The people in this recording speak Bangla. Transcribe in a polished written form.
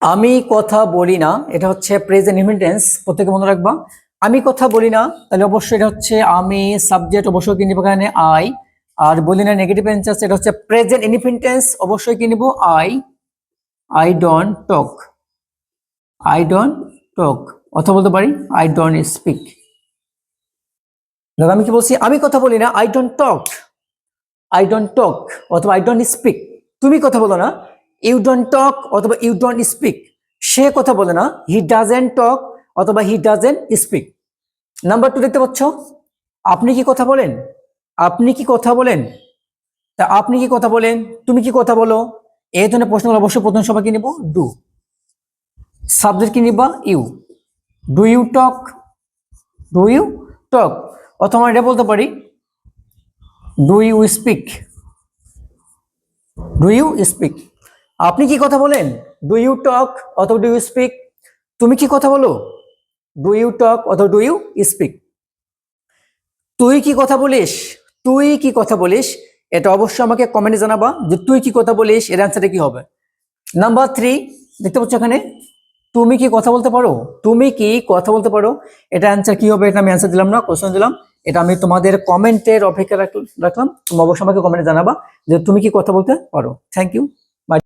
আমি কথা বলি না, এটা হচ্ছে প্রেজেন্ট ইনডিফিনিট টেন্স, প্রত্যেকে মনে রাখবা। আমি কথা বলি না, তাহলে অবশ্যই এটা হচ্ছে আমি, সাবজেক্ট অবশ্যই কি নিব এখানে আই। আর বলি না নেগেটিভ টেন্স, এটা হচ্ছে প্রেজেন্ট ইনডিফিনিট টেন্স, অবশ্যই কি নিব I. I don't talk, I don't talk, অথবা বলতে পারি আই ডোন্ট স্পিক। আমি কি বলছি, আমি কথা বলি না, I don't talk, I don't talk অথবা আই ডোন্ট স্পিক। তুমি কথা বলো না, ইউ ডোন্ট টক অথবা ইউ ডোন্ট স্পিক। সে কথা বলে না, হি ডাজেন্ট টক অথবা হি ডাজেন্ট স্পিক। নাম্বার 2 দেখতে পাচ্ছ, আপনি কি কথা বলেন, আপনি কি কথা বলেন। তা আপনি কি কথা বলেন, তুমি কি কথা বলো, এই ধরনের প্রশ্নগুলো অবশ্যই প্রথম সময় কি নিব ডু। সাবজেক্ট কি নিবা you, do you talk, do you talk, অথবা এটা বলতে পারি do you speak, do you speak. আপনি কি কথা বলেন, ডু ইউ টক অথবা ডু ইউ স্পিক। তুমি কি কথা বলো, ডু ইউ টক অথবা ডু ইউ স্পিক। তুই কি কথা বলিস, তুই কি কথা বলিস, এটা অবশ্যই আমাকে কমেন্টে জানাবা যে তুই কি কথা বলিস, এর অ্যান্সারটা কি হবে। নাম্বার 3 দেখতে পাচ্ছ এখানে, তুমি কি কথা বলতে পারো, তুমি কি কথা বলতে পারো, এটা অ্যান্সার কি হবে, এটা আমি অ্যান্সার দিলাম না, কোশ্চেন দিলাম। এটা আমি তোমাদের কমেন্টের অপেক্ষা রাখলাম, তুমি অবশ্যই আমাকে কমেন্টে জানাবা যে তুমি কি কথা বলতে পারো। Thank you.